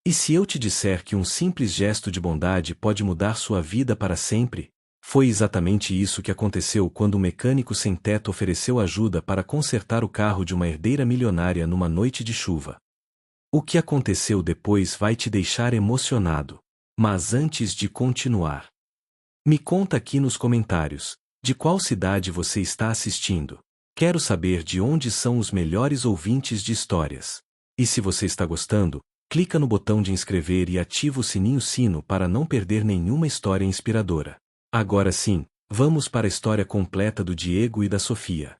E se eu te disser que um simples gesto de bondade pode mudar sua vida para sempre? Foi exatamente isso que aconteceu quando um mecânico sem teto ofereceu ajuda para consertar o carro de uma herdeira milionária numa noite de chuva. O que aconteceu depois vai te deixar emocionado. Mas antes de continuar, me conta aqui nos comentários, de qual cidade você está assistindo. Quero saber de onde são os melhores ouvintes de histórias. E se você está gostando, clica no botão de inscrever e ativa o sininho para não perder nenhuma história inspiradora. Agora sim, vamos para a história completa do Diego e da Sofia.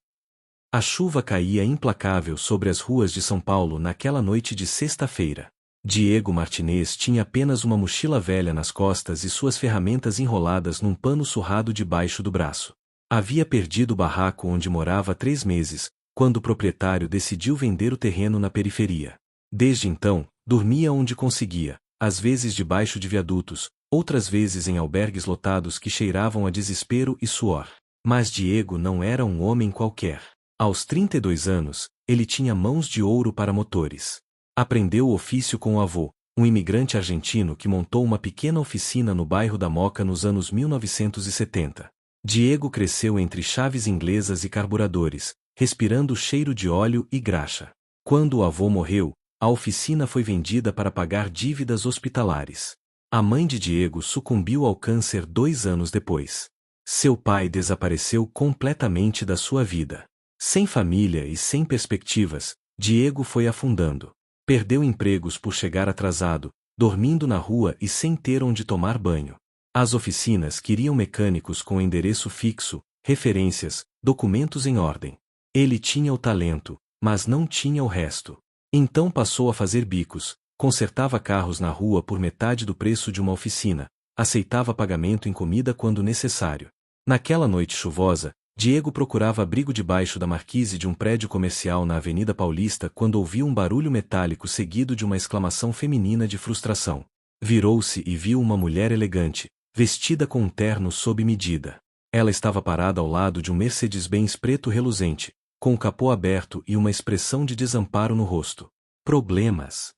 A chuva caía implacável sobre as ruas de São Paulo naquela noite de sexta-feira. Diego Martinez tinha apenas uma mochila velha nas costas e suas ferramentas enroladas num pano surrado debaixo do braço. Havia perdido o barraco onde morava há 3 meses, quando o proprietário decidiu vender o terreno na periferia. Desde então, dormia onde conseguia, às vezes debaixo de viadutos, outras vezes em albergues lotados que cheiravam a desespero e suor. Mas Diego não era um homem qualquer. Aos 32 anos, ele tinha mãos de ouro para motores. Aprendeu o ofício com o avô, um imigrante argentino que montou uma pequena oficina no bairro da Moca nos anos 1970. Diego cresceu entre chaves inglesas e carburadores, respirando o cheiro de óleo e graxa. Quando o avô morreu, a oficina foi vendida para pagar dívidas hospitalares. A mãe de Diego sucumbiu ao câncer 2 anos depois. Seu pai desapareceu completamente da sua vida. Sem família e sem perspectivas, Diego foi afundando. Perdeu empregos por chegar atrasado, dormindo na rua e sem ter onde tomar banho. As oficinas queriam mecânicos com endereço fixo, referências, documentos em ordem. Ele tinha o talento, mas não tinha o resto. Então passou a fazer bicos, consertava carros na rua por metade do preço de uma oficina, aceitava pagamento em comida quando necessário. Naquela noite chuvosa, Diego procurava abrigo debaixo da marquise de um prédio comercial na Avenida Paulista quando ouviu um barulho metálico seguido de uma exclamação feminina de frustração. Virou-se e viu uma mulher elegante, vestida com um terno sob medida. Ela estava parada ao lado de um Mercedes-Benz preto reluzente, com o capô aberto e uma expressão de desamparo no rosto. Problemas?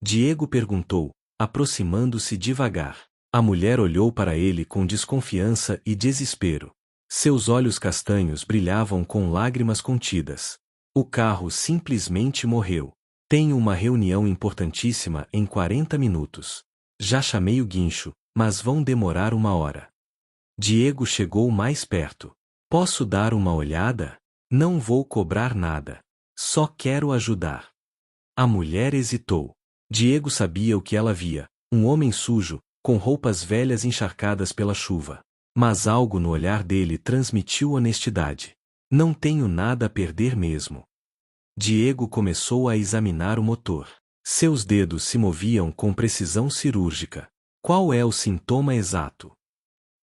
Diego perguntou, aproximando-se devagar. A mulher olhou para ele com desconfiança e desespero. Seus olhos castanhos brilhavam com lágrimas contidas. O carro simplesmente morreu. Tenho uma reunião importantíssima em 40 minutos. Já chamei o guincho, mas vão demorar 1 hora. Diego chegou mais perto. Posso dar uma olhada? Não vou cobrar nada. Só quero ajudar. A mulher hesitou. Diego sabia o que ela via: um homem sujo, com roupas velhas encharcadas pela chuva. Mas algo no olhar dele transmitiu honestidade. Não tenho nada a perder mesmo. Diego começou a examinar o motor. Seus dedos se moviam com precisão cirúrgica. Qual é o sintoma exato?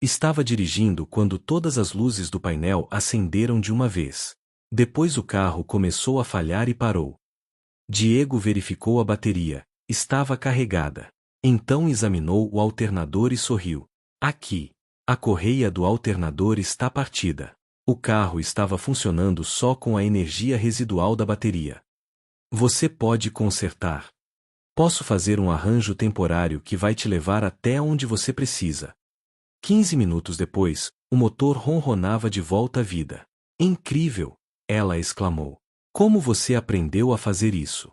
Estava dirigindo quando todas as luzes do painel acenderam de uma vez. Depois o carro começou a falhar e parou. Diego verificou a bateria. Estava carregada. Então examinou o alternador e sorriu. Aqui. A correia do alternador está partida. O carro estava funcionando só com a energia residual da bateria. Você pode consertar. Posso fazer um arranjo temporário que vai te levar até onde você precisa. 15 minutos depois, o motor ronronava de volta à vida. Incrível! Ela exclamou. Como você aprendeu a fazer isso?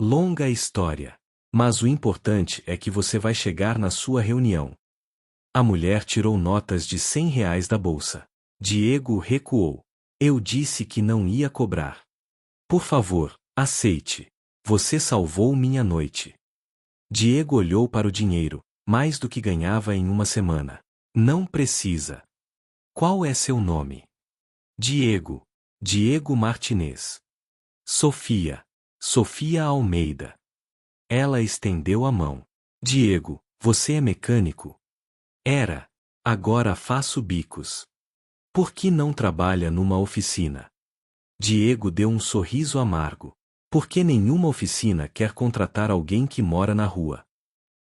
Longa história. Mas o importante é que você vai chegar na sua reunião. A mulher tirou notas de R$ 100 da bolsa. Diego recuou. Eu disse que não ia cobrar. Por favor, aceite. Você salvou minha noite. Diego olhou para o dinheiro, mais do que ganhava em uma semana. Não precisa. Qual é seu nome? Diego. Diego Martinez. Sofia. Sofia Almeida. Ela estendeu a mão. Diego, você é mecânico? Era. Agora faço bicos. Por que não trabalha numa oficina? Diego deu um sorriso amargo. Por que nenhuma oficina quer contratar alguém que mora na rua?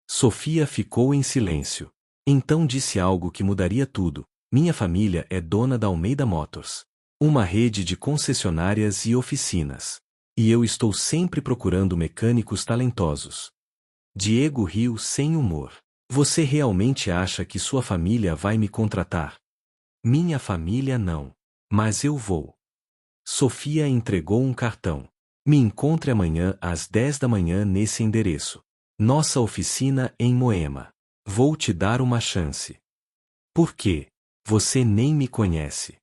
Sofia ficou em silêncio. Então disse algo que mudaria tudo. Minha família é dona da Almeida Motors. Uma rede de concessionárias e oficinas. E eu estou sempre procurando mecânicos talentosos. Diego riu sem humor. Você realmente acha que sua família vai me contratar? Minha família não. Mas eu vou. Sofia entregou um cartão. Me encontre amanhã às 10 da manhã nesse endereço. Nossa oficina em Moema. Vou te dar uma chance. Por quê? Você nem me conhece.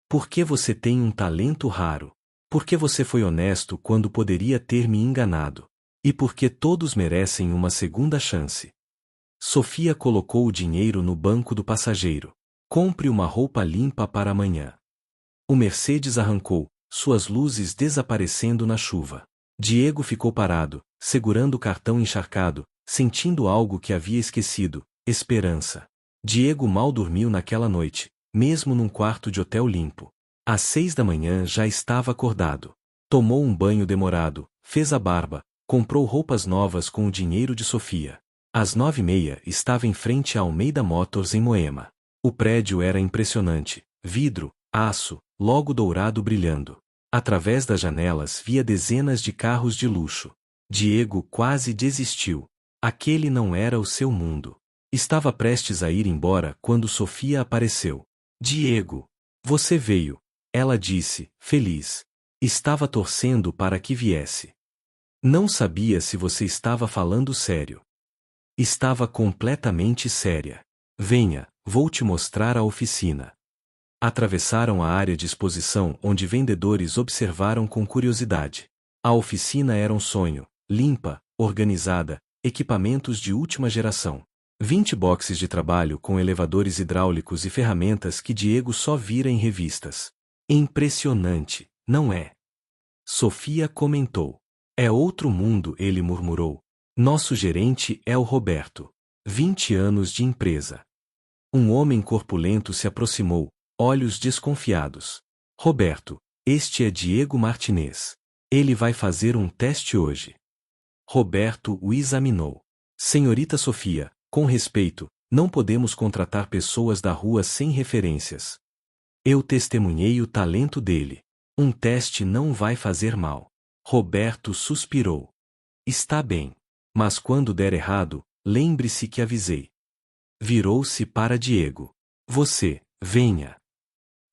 Porque você tem um talento raro. Porque você foi honesto quando poderia ter me enganado. E porque todos merecem uma segunda chance. Sofia colocou o dinheiro no banco do passageiro. Compre uma roupa limpa para amanhã. O Mercedes arrancou, suas luzes desaparecendo na chuva. Diego ficou parado, segurando o cartão encharcado, sentindo algo que havia esquecido: esperança. Diego mal dormiu naquela noite, mesmo num quarto de hotel limpo. Às 6 da manhã já estava acordado. Tomou um banho demorado, fez a barba, comprou roupas novas com o dinheiro de Sofia. Às 9h30 estava em frente à Almeida Motors em Moema. O prédio era impressionante: vidro, aço, logo dourado brilhando. Através das janelas via dezenas de carros de luxo. Diego quase desistiu. Aquele não era o seu mundo. Estava prestes a ir embora quando Sofia apareceu. Diego, você veio. Ela disse, feliz. Estava torcendo para que viesse. Não sabia se você estava falando sério. Estava completamente séria. Venha, vou te mostrar a oficina. Atravessaram a área de exposição onde vendedores observaram com curiosidade. A oficina era um sonho, limpa, organizada, equipamentos de última geração. 20 boxes de trabalho com elevadores hidráulicos e ferramentas que Diego só vira em revistas. Impressionante, não é? Sofia comentou. É outro mundo, ele murmurou. Nosso gerente é o Roberto. 20 anos de empresa. Um homem corpulento se aproximou, olhos desconfiados. Roberto, este é Diego Martinez. Ele vai fazer um teste hoje. Roberto o examinou. Senhorita Sofia, com respeito, não podemos contratar pessoas da rua sem referências. Eu testemunhei o talento dele. Um teste não vai fazer mal. Roberto suspirou. Está bem. Mas quando der errado, lembre-se que avisei. Virou-se para Diego. Você, venha.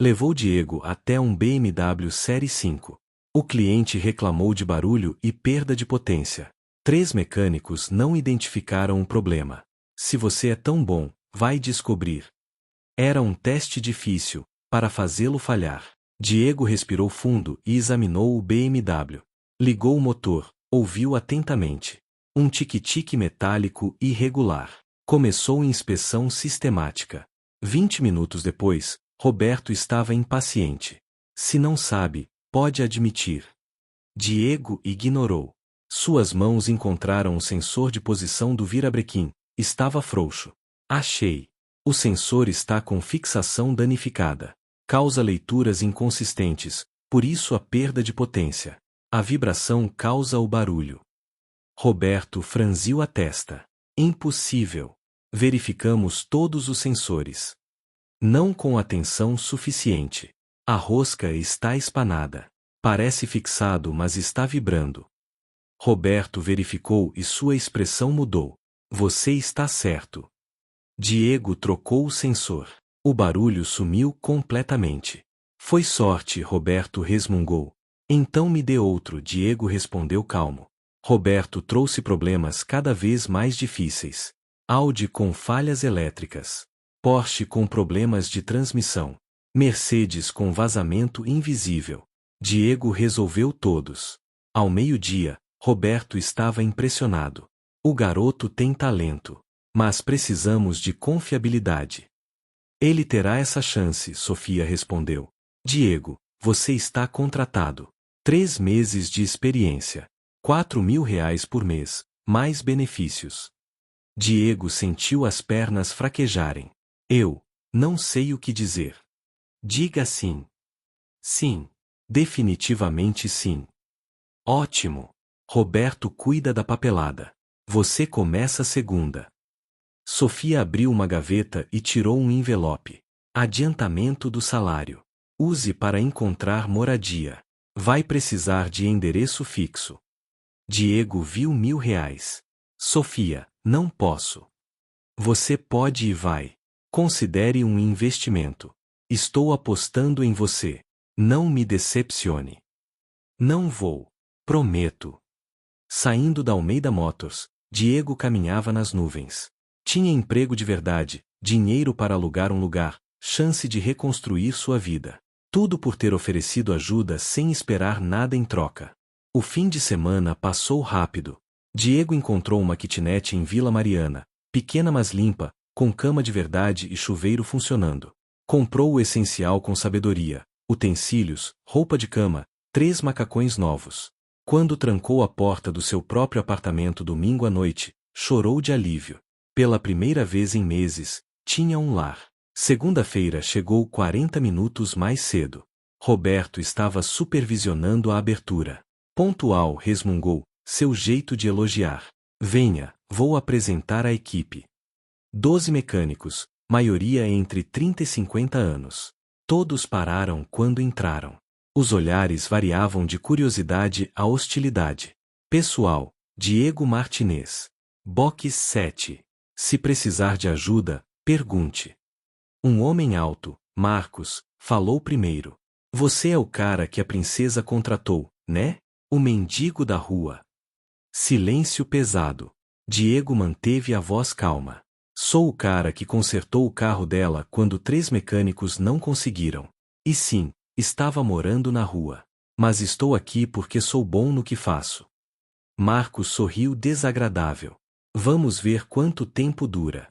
Levou Diego até um BMW Série 5. O cliente reclamou de barulho e perda de potência. 3 mecânicos não identificaram o problema. Se você é tão bom, vai descobrir. Era um teste difícil, para fazê-lo falhar. Diego respirou fundo e examinou o BMW. Ligou o motor, ouviu atentamente. Um tique-tique metálico irregular. Começou inspeção sistemática. 20 minutos depois, Roberto estava impaciente. Se não sabe, pode admitir. Diego ignorou. Suas mãos encontraram o sensor de posição do virabrequim. Estava frouxo. Achei. O sensor está com fixação danificada. Causa leituras inconsistentes, por isso a perda de potência. A vibração causa o barulho. Roberto franziu a testa. Impossível. Verificamos todos os sensores. Não com atenção suficiente. A rosca está espanada. Parece fixado, mas está vibrando. Roberto verificou e sua expressão mudou. Você está certo. Diego trocou o sensor. O barulho sumiu completamente. Foi sorte, Roberto resmungou. Então me dê outro, Diego respondeu calmo. Roberto trouxe problemas cada vez mais difíceis. Audi com falhas elétricas. Porsche com problemas de transmissão. Mercedes com vazamento invisível. Diego resolveu todos. Ao meio-dia, Roberto estava impressionado. O garoto tem talento. Mas precisamos de confiabilidade. Ele terá essa chance, Sofia respondeu. Diego, você está contratado. 3 meses de experiência. R$ 4.000 por mês, mais benefícios. Diego sentiu as pernas fraquejarem. Eu não sei o que dizer. Diga sim. Sim. Definitivamente sim. Ótimo. Roberto cuida da papelada. Você começa segunda. Sofia abriu uma gaveta e tirou um envelope. Adiantamento do salário. Use para encontrar moradia. Vai precisar de endereço fixo. Diego viu R$ 1.000. Sofia, não posso. Você pode e vai. Considere um investimento. Estou apostando em você. Não me decepcione. Não vou. Prometo. Saindo da Almeida Motors, Diego caminhava nas nuvens. Tinha emprego de verdade, dinheiro para alugar um lugar, chance de reconstruir sua vida. Tudo por ter oferecido ajuda sem esperar nada em troca. O fim de semana passou rápido. Diego encontrou uma kitnet em Vila Mariana, pequena mas limpa, com cama de verdade e chuveiro funcionando. Comprou o essencial com sabedoria: utensílios, roupa de cama, 3 macacões novos. Quando trancou a porta do seu próprio apartamento domingo à noite, chorou de alívio. Pela primeira vez em meses, tinha um lar. Segunda-feira chegou 40 minutos mais cedo. Roberto estava supervisionando a abertura. Pontual, resmungou, seu jeito de elogiar. Venha, vou apresentar a equipe. 12 mecânicos, maioria entre 30 e 50 anos. Todos pararam quando entraram. Os olhares variavam de curiosidade a hostilidade. Pessoal, Diego Martinez. Box 7. Se precisar de ajuda, pergunte. Um homem alto, Marcos, falou primeiro. Você é o cara que a princesa contratou, né? O mendigo da rua. Silêncio pesado. Diego manteve a voz calma. Sou o cara que consertou o carro dela quando 3 mecânicos não conseguiram. E sim, estava morando na rua. Mas estou aqui porque sou bom no que faço. Marcos sorriu desagradável. Vamos ver quanto tempo dura.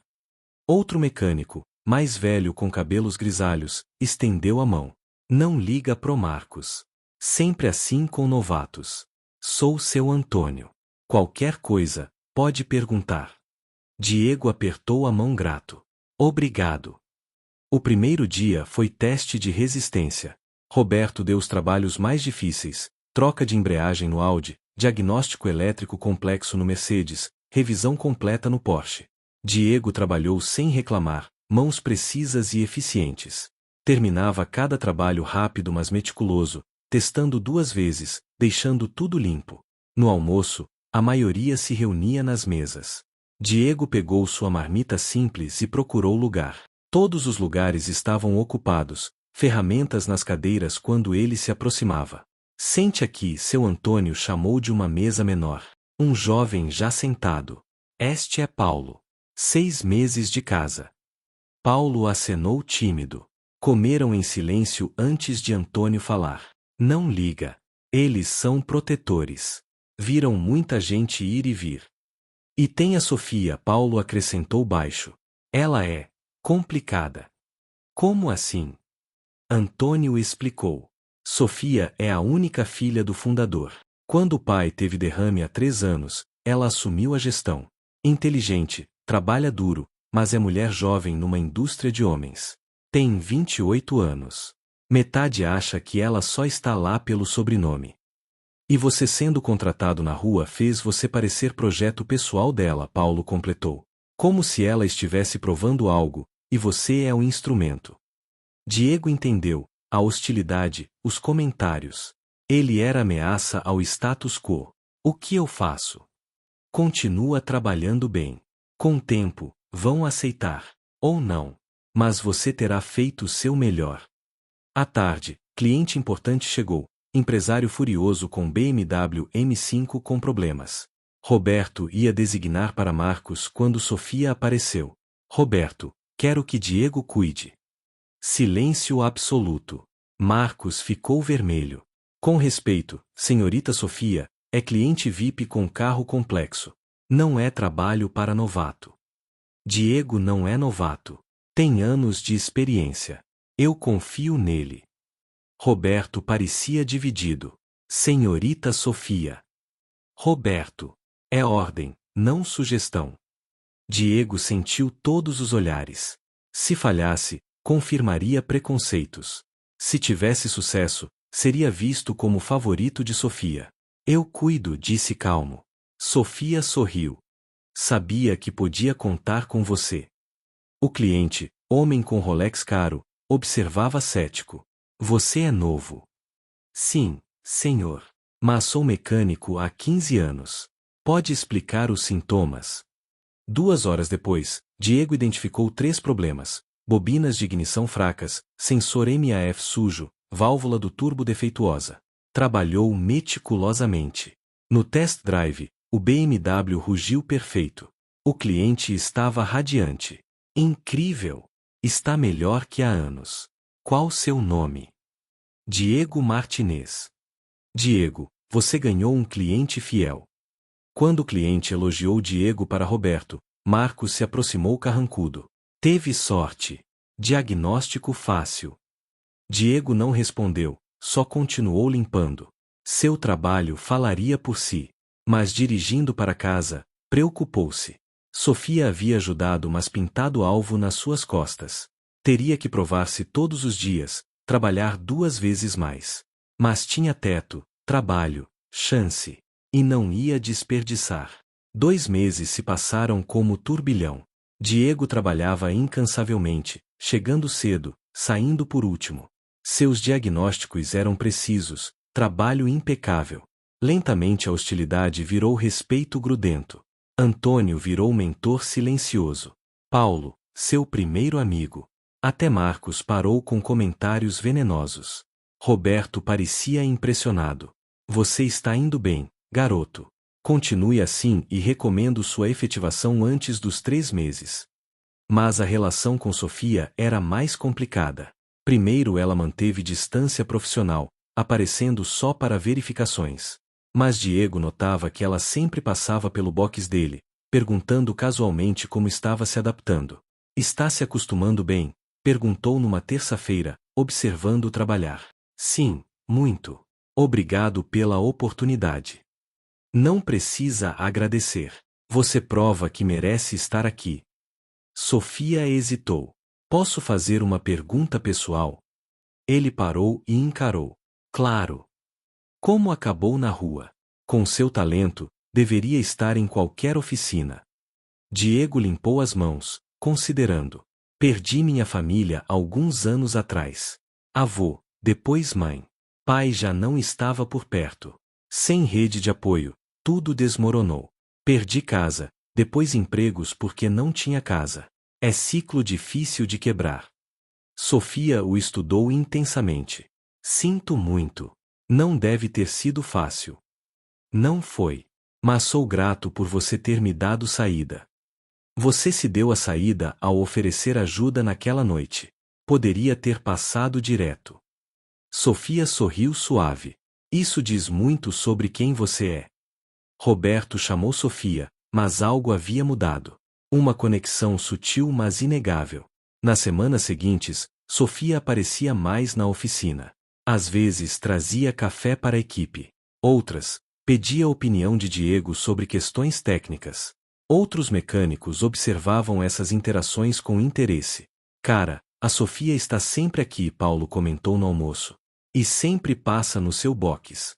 Outro mecânico, mais velho com cabelos grisalhos, estendeu a mão. Não liga pro Marcos. Sempre assim com novatos. Sou seu Antônio. Qualquer coisa, pode perguntar. Diego apertou a mão grato. Obrigado. O primeiro dia foi teste de resistência. Roberto deu os trabalhos mais difíceis: troca de embreagem no Audi, diagnóstico elétrico complexo no Mercedes, revisão completa no Porsche. Diego trabalhou sem reclamar, mãos precisas e eficientes. Terminava cada trabalho rápido mas meticuloso, testando 2 vezes, deixando tudo limpo. No almoço, a maioria se reunia nas mesas. Diego pegou sua marmita simples e procurou lugar. Todos os lugares estavam ocupados, ferramentas nas cadeiras quando ele se aproximava. Sente aqui, seu Antônio chamou de uma mesa menor. Um jovem já sentado. Este é Paulo. 6 meses de casa. Paulo acenou tímido. Comeram em silêncio antes de Antônio falar. Não liga. Eles são protetores. Viram muita gente ir e vir. E tem a Sofia, Paulo acrescentou baixo. Ela é complicada. Como assim? Antônio explicou. Sofia é a única filha do fundador. Quando o pai teve derrame há 3 anos, ela assumiu a gestão. Inteligente, trabalha duro, mas é mulher jovem numa indústria de homens. Tem 28 anos. Metade acha que ela só está lá pelo sobrenome. E você sendo contratado na rua fez você parecer projeto pessoal dela, Paulo completou. Como se ela estivesse provando algo, e você é o instrumento. Diego entendeu, a hostilidade, os comentários. Ele era ameaça ao status quo. O que eu faço? Continua trabalhando bem. Com o tempo, vão aceitar. Ou não. Mas você terá feito o seu melhor. À tarde, cliente importante chegou. Empresário furioso com BMW M5 com problemas. Roberto ia designar para Marcos quando Sofia apareceu. Roberto, quero que Diego cuide. Silêncio absoluto. Marcos ficou vermelho. Com respeito, senhorita Sofia, é cliente VIP com carro complexo. Não é trabalho para novato. Diego não é novato. Tem anos de experiência. Eu confio nele. Roberto parecia dividido. Senhorita Sofia. Roberto. É ordem, não sugestão. Diego sentiu todos os olhares. Se falhasse, confirmaria preconceitos. Se tivesse sucesso, seria visto como favorito de Sofia. Eu cuido, disse calmo. Sofia sorriu. Sabia que podia contar com você. O cliente, homem com Rolex caro, observava cético. Você é novo. Sim, senhor. Mas sou mecânico há 15 anos. Pode explicar os sintomas? 2 horas depois, Diego identificou 3 problemas: bobinas de ignição fracas, sensor MAF sujo, válvula do turbo defeituosa. Trabalhou meticulosamente. No test drive, o BMW rugiu perfeito. O cliente estava radiante. Incrível! Está melhor que há anos. Qual seu nome? Diego Martinez. Diego, você ganhou um cliente fiel. Quando o cliente elogiou Diego para Roberto, Marcos se aproximou carrancudo. Teve sorte. Diagnóstico fácil. Diego não respondeu, só continuou limpando. Seu trabalho falaria por si. Mas dirigindo para casa, preocupou-se. Sofia havia ajudado, mas pintado alvo nas suas costas. Teria que provar-se todos os dias, trabalhar 2 vezes mais. Mas tinha teto, trabalho, chance. E não ia desperdiçar. 2 meses se passaram como turbilhão. Diego trabalhava incansavelmente, chegando cedo, saindo por último. Seus diagnósticos eram precisos, trabalho impecável. Lentamente a hostilidade virou respeito grudento. Antônio virou mentor silencioso. Paulo, seu primeiro amigo. Até Marcos parou com comentários venenosos. Roberto parecia impressionado. Você está indo bem, garoto. Continue assim e recomendo sua efetivação antes dos 3 meses. Mas a relação com Sofia era mais complicada. Primeiro ela manteve distância profissional, aparecendo só para verificações. Mas Diego notava que ela sempre passava pelo box dele, perguntando casualmente como estava se adaptando. Está se acostumando bem? Perguntou numa terça-feira, observando-o trabalhar. Sim, muito. Obrigado pela oportunidade. Não precisa agradecer. Você prova que merece estar aqui. Sofia hesitou. Posso fazer uma pergunta pessoal? Ele parou e encarou. Claro. Como acabou na rua? Com seu talento, deveria estar em qualquer oficina. Diego limpou as mãos, considerando. Perdi minha família alguns anos atrás. Avô, depois mãe. Pai já não estava por perto. Sem rede de apoio, tudo desmoronou. Perdi casa, depois empregos porque não tinha casa. É ciclo difícil de quebrar. Sofia o estudou intensamente. Sinto muito. Não deve ter sido fácil. Não foi. Mas sou grato por você ter me dado saída. Você se deu a saída ao oferecer ajuda naquela noite. Poderia ter passado direto. Sofia sorriu suave. Isso diz muito sobre quem você é. Roberto chamou Sofia, mas algo havia mudado. Uma conexão sutil mas inegável. Nas semanas seguintes, Sofia aparecia mais na oficina. Às vezes trazia café para a equipe. Outras, pedia a opinião de Diego sobre questões técnicas. Outros mecânicos observavam essas interações com interesse. Cara, a Sofia está sempre aqui, Paulo comentou no almoço. E sempre passa no seu box.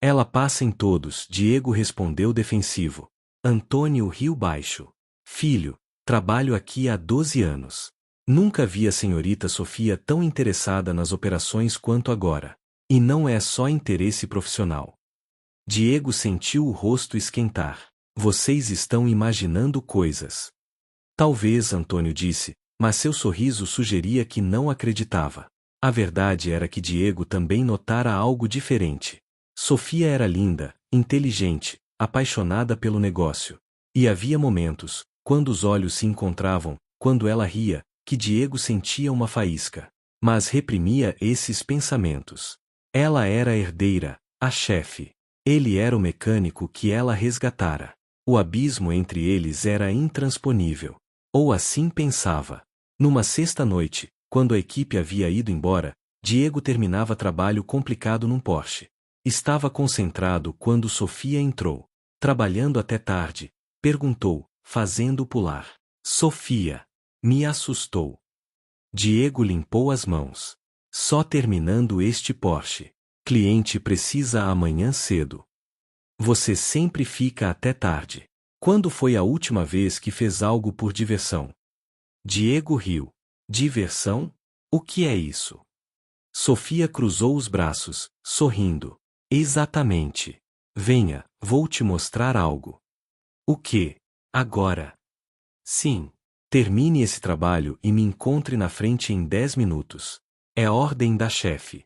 Ela passa em todos, Diego respondeu defensivo. Antônio riu baixo. Filho, trabalho aqui há 12 anos. Nunca vi a senhorita Sofia tão interessada nas operações quanto agora. E não é só interesse profissional. Diego sentiu o rosto esquentar. Vocês estão imaginando coisas. Talvez, Antônio disse, mas seu sorriso sugeria que não acreditava. A verdade era que Diego também notara algo diferente. Sofia era linda, inteligente, apaixonada pelo negócio. E havia momentos, quando os olhos se encontravam, quando ela ria, que Diego sentia uma faísca. Mas reprimia esses pensamentos. Ela era a herdeira, a chefe. Ele era o mecânico que ela resgatara. O abismo entre eles era intransponível. Ou assim pensava. Numa sexta-noite, quando a equipe havia ido embora, Diego terminava trabalho complicado num Porsche. Estava concentrado quando Sofia entrou. Trabalhando até tarde, perguntou, fazendo pular. Sofia. Me assustou. Diego limpou as mãos. Só terminando este Porsche. Cliente precisa amanhã cedo. Você sempre fica até tarde. Quando foi a última vez que fez algo por diversão? Diego riu. Diversão? O que é isso? Sofia cruzou os braços, sorrindo. Exatamente. Venha, Vou te mostrar algo. O quê? Agora? Sim. Termine esse trabalho e me encontre na frente em 10 minutos. É ordem da chefe.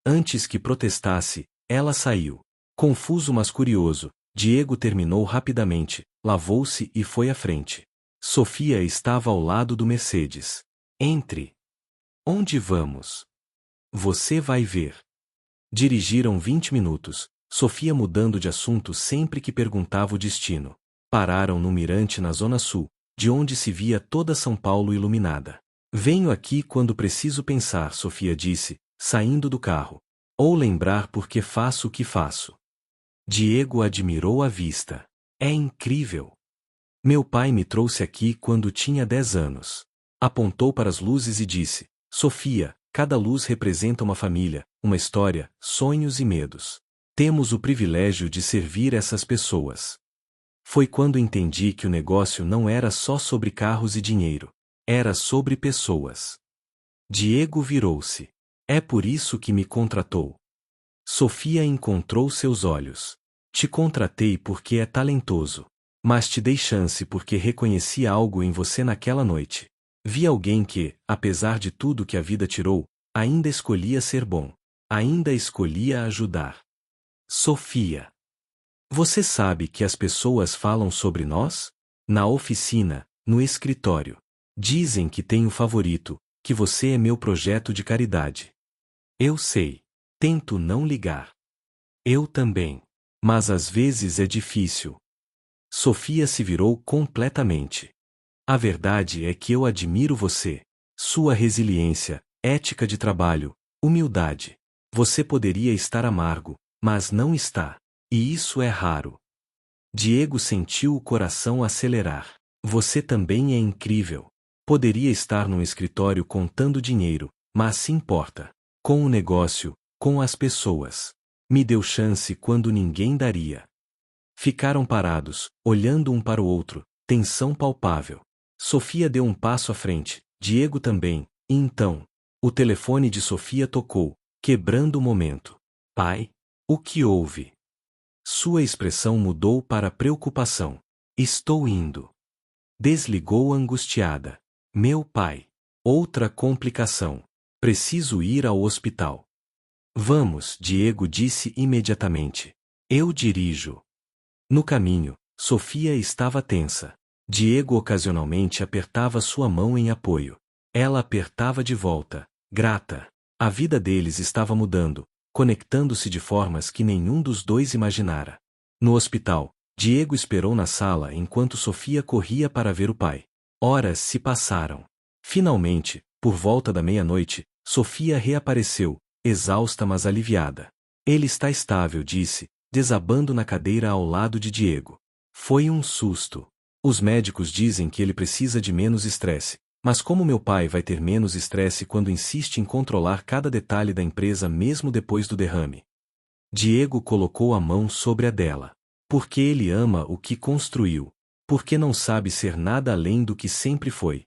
Antes que protestasse, ela saiu. Confuso mas curioso, Diego terminou rapidamente, lavou-se e foi à frente. Sofia estava ao lado do Mercedes. Entre. Onde vamos? Você vai ver. Dirigiram 20 minutos, Sofia mudando de assunto sempre que perguntava o destino. Pararam no mirante na Zona Sul, de onde se via toda São Paulo iluminada. Venho aqui quando preciso pensar, Sofia disse, saindo do carro. Ou lembrar por que faço o que faço. Diego admirou a vista. É incrível. Meu pai me trouxe aqui quando tinha 10 anos. Apontou para as luzes e disse, Sofia, cada luz representa uma família, uma história, sonhos e medos. Temos o privilégio de servir essas pessoas. Foi quando entendi que o negócio não era só sobre carros e dinheiro. Era sobre pessoas. Diego virou-se. É por isso que me contratou. Sofia encontrou seus olhos. Te contratei porque é talentoso. Mas te dei chance porque reconheci algo em você naquela noite. Vi alguém que, apesar de tudo que a vida tirou, ainda escolhia ser bom. Ainda escolhia ajudar. Sofia. Você sabe que as pessoas falam sobre nós? Na oficina, no escritório. Dizem que tenho favorito, que você é meu projeto de caridade. Eu sei. Tento não ligar. Eu também. Mas às vezes é difícil. Sofia se virou completamente. A verdade é que eu admiro você. Sua resiliência, ética de trabalho, humildade. Você poderia estar amargo, mas não está. E isso é raro. Diego sentiu o coração acelerar. Você também é incrível. Poderia estar num escritório contando dinheiro, mas se importa. Com o negócio, com as pessoas. Me deu chance quando ninguém daria. Ficaram parados, olhando um para o outro, tensão palpável. Sofia deu um passo à frente, Diego também, e então, o telefone de Sofia tocou, quebrando o momento. Pai? O que houve? Sua expressão mudou para preocupação. Estou indo. Desligou angustiada. Meu pai. Outra complicação. Preciso ir ao hospital. Vamos, Diego disse imediatamente. Eu dirijo. No caminho, Sofia estava tensa. Diego ocasionalmente apertava sua mão em apoio. Ela apertava de volta, grata. A vida deles estava mudando, conectando-se de formas que nenhum dos dois imaginara. No hospital, Diego esperou na sala enquanto Sofia corria para ver o pai. Horas se passaram. Finalmente, por volta da meia-noite, Sofia reapareceu, exausta mas aliviada. Ele está estável, disse, desabando na cadeira ao lado de Diego. Foi um susto. Os médicos dizem que ele precisa de menos estresse, mas como meu pai vai ter menos estresse quando insiste em controlar cada detalhe da empresa mesmo depois do derrame? Diego colocou a mão sobre a dela. Porque ele ama o que construiu. Porque não sabe ser nada além do que sempre foi.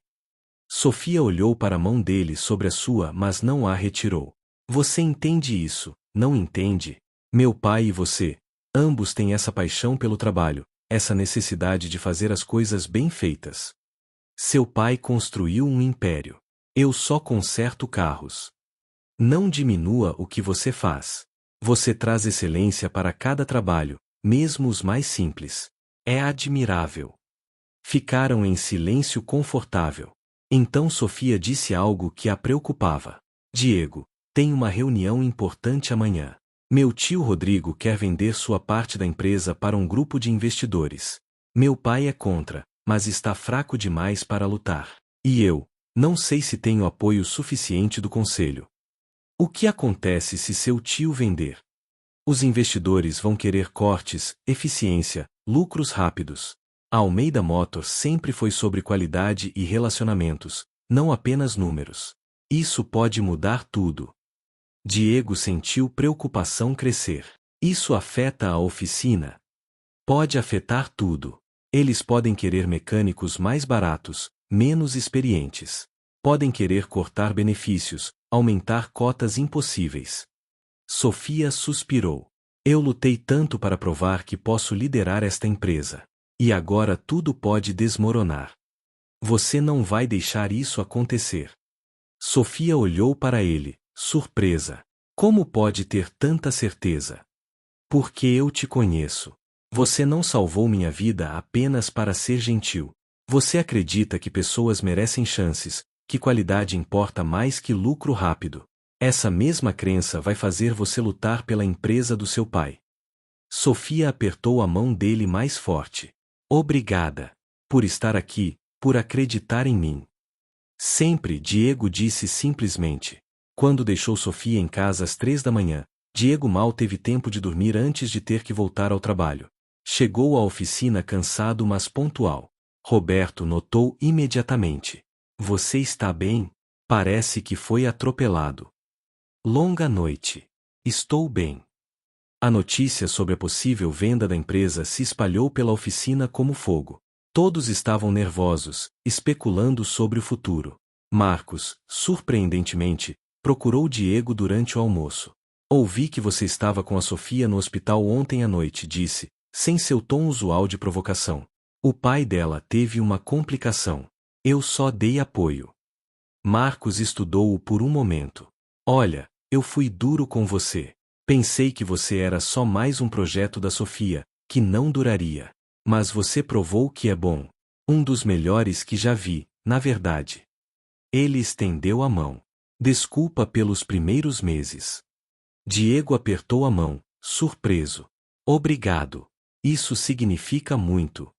Sofia olhou para a mão dele sobre a sua, mas não a retirou. Você entende isso, não entende? Meu pai e você, ambos têm essa paixão pelo trabalho, essa necessidade de fazer as coisas bem feitas. Seu pai construiu um império. Eu só conserto carros. Não diminua o que você faz. Você traz excelência para cada trabalho, mesmo os mais simples. É admirável. Ficaram em silêncio confortável. Então Sofia disse algo que a preocupava. Diego, tem uma reunião importante amanhã. Meu tio Rodrigo quer vender sua parte da empresa para um grupo de investidores. Meu pai é contra, mas está fraco demais para lutar. E eu, não sei se tenho apoio suficiente do conselho. O que acontece se seu tio vender? Os investidores vão querer cortes, eficiência, lucros rápidos. A Almeida Motors sempre foi sobre qualidade e relacionamentos, não apenas números. Isso pode mudar tudo. Diego sentiu preocupação crescer. Isso afeta a oficina? Pode afetar tudo. Eles podem querer mecânicos mais baratos, menos experientes. Podem querer cortar benefícios, aumentar cotas impossíveis. Sofia suspirou. Eu lutei tanto para provar que posso liderar esta empresa. E agora tudo pode desmoronar. Você não vai deixar isso acontecer. Sofia olhou para ele, surpresa. Como pode ter tanta certeza? Porque eu te conheço. Você não salvou minha vida apenas para ser gentil. Você acredita que pessoas merecem chances, que qualidade importa mais que lucro rápido. Essa mesma crença vai fazer você lutar pela empresa do seu pai. Sofia apertou a mão dele mais forte. Obrigada. Por estar aqui, por acreditar em mim. Sempre, Diego disse simplesmente. Quando deixou Sofia em casa às 3 da manhã, Diego mal teve tempo de dormir antes de ter que voltar ao trabalho. Chegou à oficina cansado mas pontual. Roberto notou imediatamente. Você está bem? Parece que foi atropelado. Longa noite. Estou bem. A notícia sobre a possível venda da empresa se espalhou pela oficina como fogo. Todos estavam nervosos, especulando sobre o futuro. Marcos, surpreendentemente, procurou Diego durante o almoço. Ouvi que você estava com a Sofia no hospital ontem à noite, disse, sem seu tom usual de provocação. O pai dela teve uma complicação. Eu só dei apoio. Marcos estudou-o por um momento. Olha, eu fui duro com você. Pensei que você era só mais um projeto da Sofia, que não duraria. Mas você provou que é bom. Um dos melhores que já vi, na verdade. Ele estendeu a mão. Desculpa pelos primeiros meses. Diego apertou a mão, surpreso. Obrigado. Isso significa muito.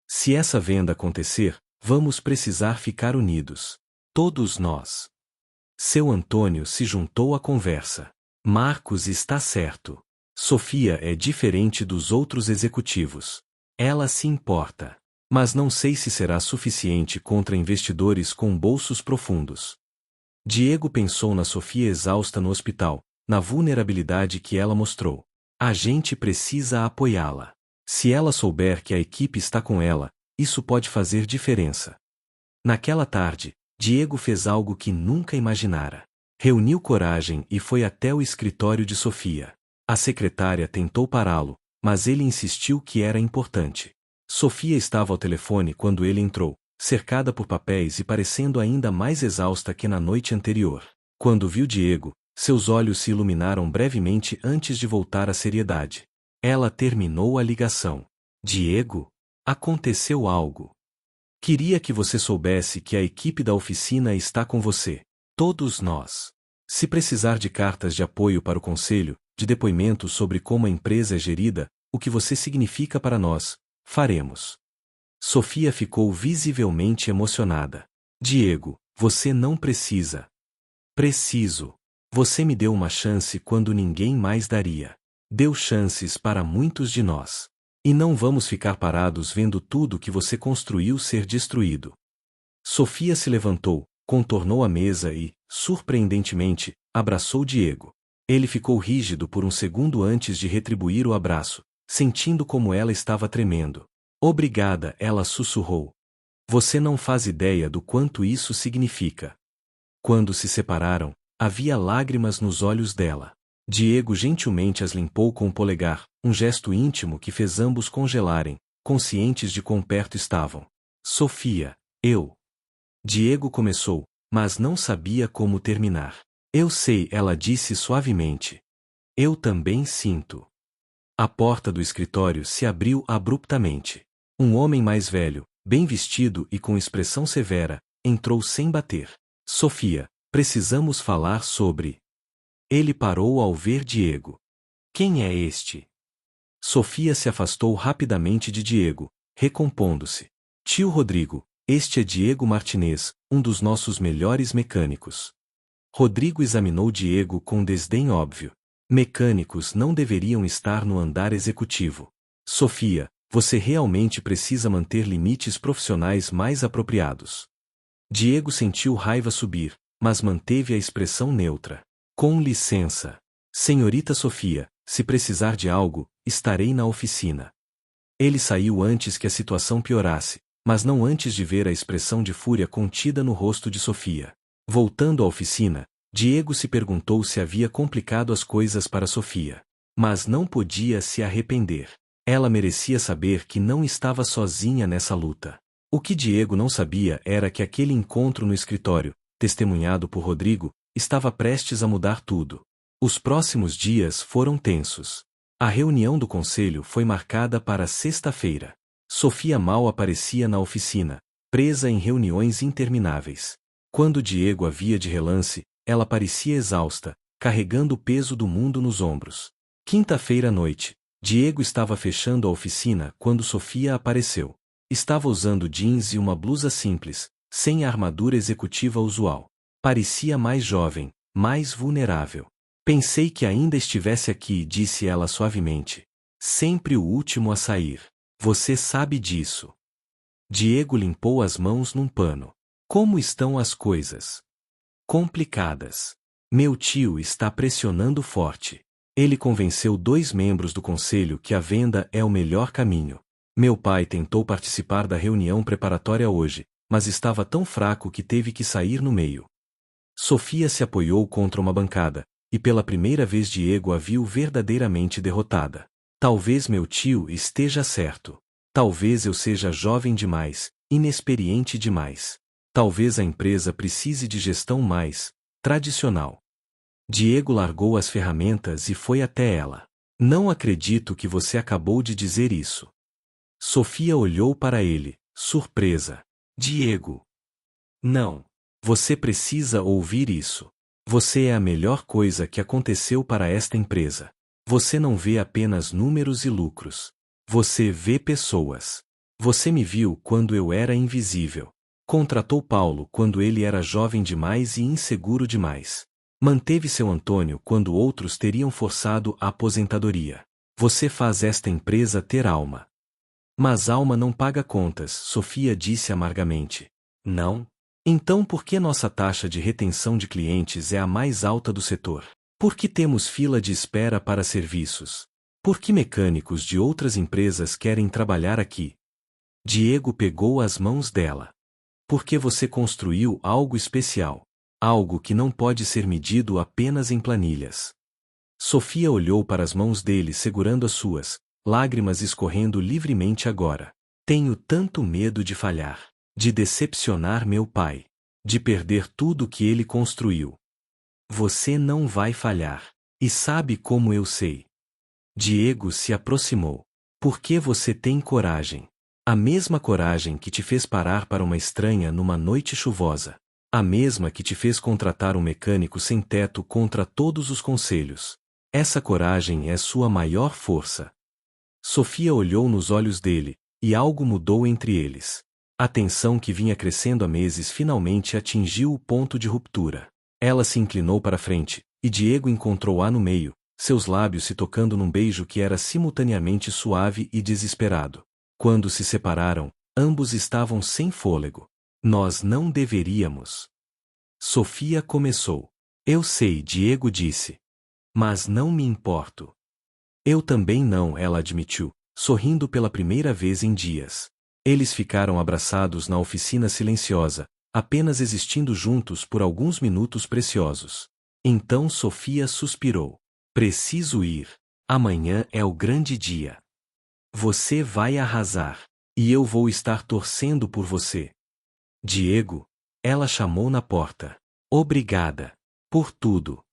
Se essa venda acontecer, vamos precisar ficar unidos. Todos nós. Seu Antônio se juntou à conversa. Marcos está certo. Sofia é diferente dos outros executivos. Ela se importa. Mas não sei se será suficiente contra investidores com bolsos profundos. Diego pensou na Sofia exausta no hospital, na vulnerabilidade que ela mostrou. A gente precisa apoiá-la. Se ela souber que a equipe está com ela, isso pode fazer diferença. Naquela tarde, Diego fez algo que nunca imaginara. Reuniu coragem e foi até o escritório de Sofia. A secretária tentou pará-lo, mas ele insistiu que era importante. Sofia estava ao telefone quando ele entrou, cercada por papéis e parecendo ainda mais exausta que na noite anterior. Quando viu Diego, seus olhos se iluminaram brevemente antes de voltar à seriedade. Ela terminou a ligação. Diego? Aconteceu algo. Queria que você soubesse que a equipe da oficina está com você. Todos nós. Se precisar de cartas de apoio para o conselho, de depoimentos sobre como a empresa é gerida, o que você significa para nós, faremos. Sofia ficou visivelmente emocionada. Diego, você não precisa. Preciso. Você me deu uma chance quando ninguém mais daria. Deu chances para muitos de nós. E não vamos ficar parados vendo tudo que você construiu ser destruído. Sofia se levantou, contornou a mesa e, surpreendentemente, abraçou Diego. Ele ficou rígido por um segundo antes de retribuir o abraço, sentindo como ela estava tremendo. Obrigada, ela sussurrou. Você não faz ideia do quanto isso significa. Quando se separaram, havia lágrimas nos olhos dela. Diego gentilmente as limpou com o polegar, um gesto íntimo que fez ambos congelarem, conscientes de quão perto estavam. Sofia, eu. Diego começou, mas não sabia como terminar. Eu sei, ela disse suavemente. Eu também sinto. A porta do escritório se abriu abruptamente. Um homem mais velho, bem vestido e com expressão severa, entrou sem bater. Sofia, precisamos falar sobre... Ele parou ao ver Diego. Quem é este? Sofia se afastou rapidamente de Diego, recompondo-se. Tio Rodrigo, este é Diego Martinez, um dos nossos melhores mecânicos. Rodrigo examinou Diego com desdém óbvio. Mecânicos não deveriam estar no andar executivo. Sofia, você realmente precisa manter limites profissionais mais apropriados. Diego sentiu raiva subir, mas manteve a expressão neutra. Com licença. Senhorita Sofia, se precisar de algo, estarei na oficina. Ele saiu antes que a situação piorasse, mas não antes de ver a expressão de fúria contida no rosto de Sofia. Voltando à oficina, Diego se perguntou se havia complicado as coisas para Sofia. Mas não podia se arrepender. Ela merecia saber que não estava sozinha nessa luta. O que Diego não sabia era que aquele encontro no escritório, testemunhado por Rodrigo, estava prestes a mudar tudo. Os próximos dias foram tensos. A reunião do conselho foi marcada para sexta-feira. Sofia mal aparecia na oficina, presa em reuniões intermináveis. Quando Diego a via de relance, ela parecia exausta, carregando o peso do mundo nos ombros. Quinta-feira à noite, Diego estava fechando a oficina quando Sofia apareceu. Estava usando jeans e uma blusa simples, sem a armadura executiva usual. Parecia mais jovem, mais vulnerável. Pensei que ainda estivesse aqui, disse ela suavemente. Sempre o último a sair. Você sabe disso. Diego limpou as mãos num pano. Como estão as coisas? Complicadas. Meu tio está pressionando forte. Ele convenceu 2 membros do conselho que a venda é o melhor caminho. Meu pai tentou participar da reunião preparatória hoje, mas estava tão fraco que teve que sair no meio. Sofia se apoiou contra uma bancada, e pela primeira vez Diego a viu verdadeiramente derrotada. Talvez meu tio esteja certo. Talvez eu seja jovem demais, inexperiente demais. Talvez a empresa precise de gestão mais tradicional. Diego largou as ferramentas e foi até ela. Não acredito que você acabou de dizer isso. Sofia olhou para ele, surpresa. Diego. Não. Você precisa ouvir isso. Você é a melhor coisa que aconteceu para esta empresa. Você não vê apenas números e lucros. Você vê pessoas. Você me viu quando eu era invisível. Contratou Paulo quando ele era jovem demais e inseguro demais. Manteve seu Antônio quando outros teriam forçado a aposentadoria. Você faz esta empresa ter alma. Mas alma não paga contas, Sofia disse amargamente. Não? Então por que nossa taxa de retenção de clientes é a mais alta do setor? Por que temos fila de espera para serviços? Por que mecânicos de outras empresas querem trabalhar aqui? Diego pegou as mãos dela. Porque você construiu algo especial. Algo que não pode ser medido apenas em planilhas. Sofia olhou para as mãos dele segurando as suas, lágrimas escorrendo livremente agora. Tenho tanto medo de falhar, de decepcionar meu pai, de perder tudo que ele construiu. Você não vai falhar. E sabe como eu sei? Diego se aproximou. Porque você tem coragem. A mesma coragem que te fez parar para uma estranha numa noite chuvosa. A mesma que te fez contratar um mecânico sem teto contra todos os conselhos. Essa coragem é sua maior força. Sofia olhou nos olhos dele, e algo mudou entre eles. A tensão que vinha crescendo há meses finalmente atingiu o ponto de ruptura. Ela se inclinou para frente, e Diego encontrou-a no meio, seus lábios se tocando num beijo que era simultaneamente suave e desesperado. Quando se separaram, ambos estavam sem fôlego. Nós não deveríamos. Sofia começou. Eu sei, Diego disse. Mas não me importo. Eu também não, ela admitiu, sorrindo pela primeira vez em dias. Eles ficaram abraçados na oficina silenciosa, apenas existindo juntos por alguns minutos preciosos. Então Sofia suspirou. Preciso ir. Amanhã é o grande dia. Você vai arrasar. E eu vou estar torcendo por você. Diego, ela chamou na porta. Obrigada. Por tudo.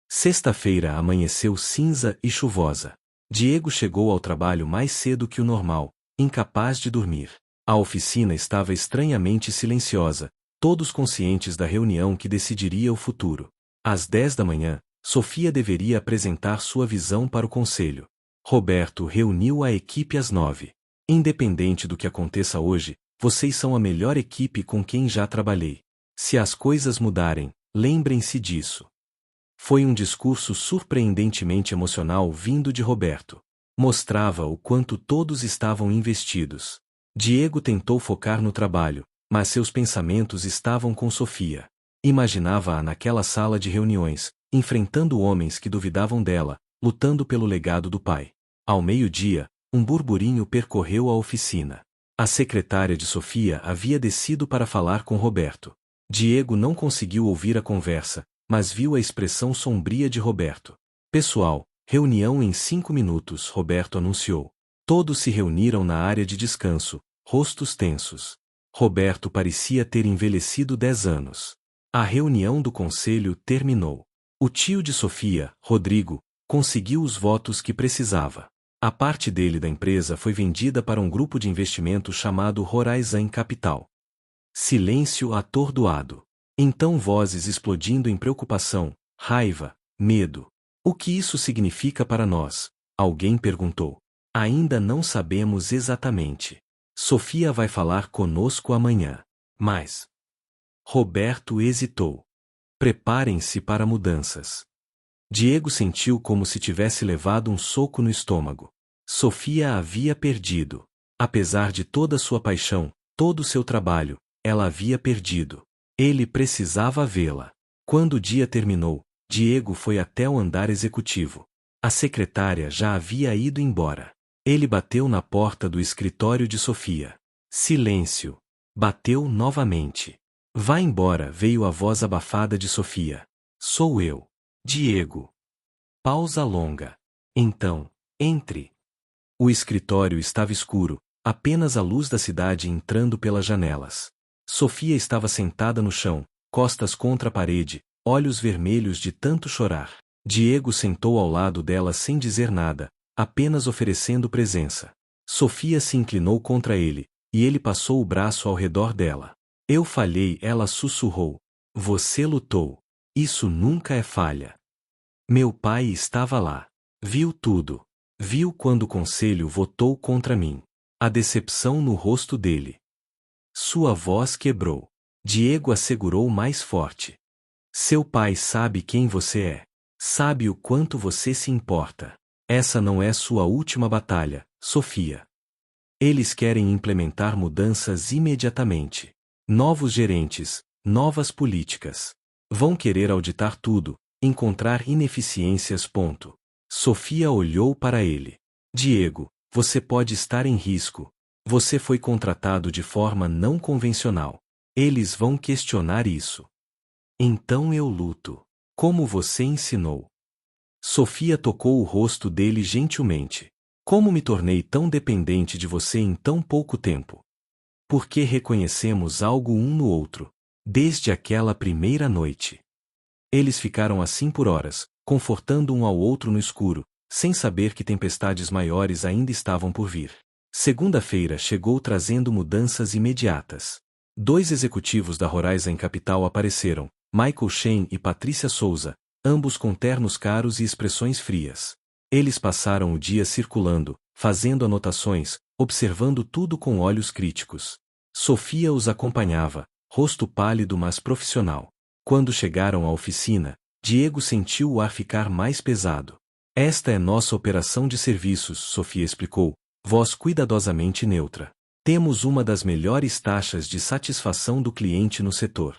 Sexta-feira amanheceu cinza e chuvosa. Diego chegou ao trabalho mais cedo que o normal, incapaz de dormir. A oficina estava estranhamente silenciosa, todos conscientes da reunião que decidiria o futuro. Às 10 da manhã, Sofia deveria apresentar sua visão para o conselho. Roberto reuniu a equipe às 9. Independente do que aconteça hoje, vocês são a melhor equipe com quem já trabalhei. Se as coisas mudarem, lembrem-se disso. Foi um discurso surpreendentemente emocional vindo de Roberto. Mostrava o quanto todos estavam investidos. Diego tentou focar no trabalho, mas seus pensamentos estavam com Sofia. Imaginava-a naquela sala de reuniões, enfrentando homens que duvidavam dela, lutando pelo legado do pai. Ao meio-dia, um burburinho percorreu a oficina. A secretária de Sofia havia descido para falar com Roberto. Diego não conseguiu ouvir a conversa, mas viu a expressão sombria de Roberto. Pessoal, Reunião em 5 minutos, Roberto anunciou. Todos se reuniram na área de descanso, rostos tensos. Roberto parecia ter envelhecido 10 anos. A reunião do conselho terminou. O tio de Sofia, Rodrigo, conseguiu os votos que precisava. A parte dele da empresa foi vendida para um grupo de investimento chamado Horizon Capital. Silêncio atordoado. Então vozes explodindo em preocupação, raiva, medo. O que isso significa para nós? Alguém perguntou. Ainda não sabemos exatamente. Sofia vai falar conosco amanhã. Mas Roberto hesitou. Preparem-se para mudanças. Diego sentiu como se tivesse levado um soco no estômago. Sofia havia perdido. Apesar de toda sua paixão, todo o seu trabalho, ela havia perdido. Ele precisava vê-la. Quando o dia terminou, Diego foi até o andar executivo. A secretária já havia ido embora. Ele bateu na porta do escritório de Sofia. Silêncio. Bateu novamente. Vá embora, veio a voz abafada de Sofia. Sou eu. Diego. Pausa longa. Então, entre. O escritório estava escuro, apenas a luz da cidade entrando pelas janelas. Sofia estava sentada no chão, costas contra a parede, olhos vermelhos de tanto chorar. Diego sentou ao lado dela sem dizer nada, apenas oferecendo presença. Sofia se inclinou contra ele, e ele passou o braço ao redor dela. Eu falhei, ela sussurrou. Você lutou. Isso nunca é falha. Meu pai estava lá. Viu tudo. Viu quando o conselho votou contra mim. A decepção no rosto dele. Sua voz quebrou. Diego assegurou mais forte. Seu pai sabe quem você é. Sabe o quanto você se importa. Essa não é sua última batalha, Sofia. Eles querem implementar mudanças imediatamente. Novos gerentes, novas políticas. Vão querer auditar tudo, encontrar ineficiências. Sofia olhou para ele. Diego, você pode estar em risco. Você foi contratado de forma não convencional. Eles vão questionar isso. Então eu luto. Como você ensinou. Sofia tocou o rosto dele gentilmente. Como me tornei tão dependente de você em tão pouco tempo? Porque reconhecemos algo um no outro, desde aquela primeira noite. Eles ficaram assim por horas, confortando um ao outro no escuro, sem saber que tempestades maiores ainda estavam por vir. Segunda-feira chegou trazendo mudanças imediatas. 2 executivos da Horizon Capital apareceram, Michael Shen e Patrícia Souza, ambos com ternos caros e expressões frias. Eles passaram o dia circulando, fazendo anotações, observando tudo com olhos críticos. Sofia os acompanhava, rosto pálido mas profissional. Quando chegaram à oficina, Diego sentiu o ar ficar mais pesado. Esta é nossa operação de serviços, Sofia explicou, voz cuidadosamente neutra. Temos uma das melhores taxas de satisfação do cliente no setor.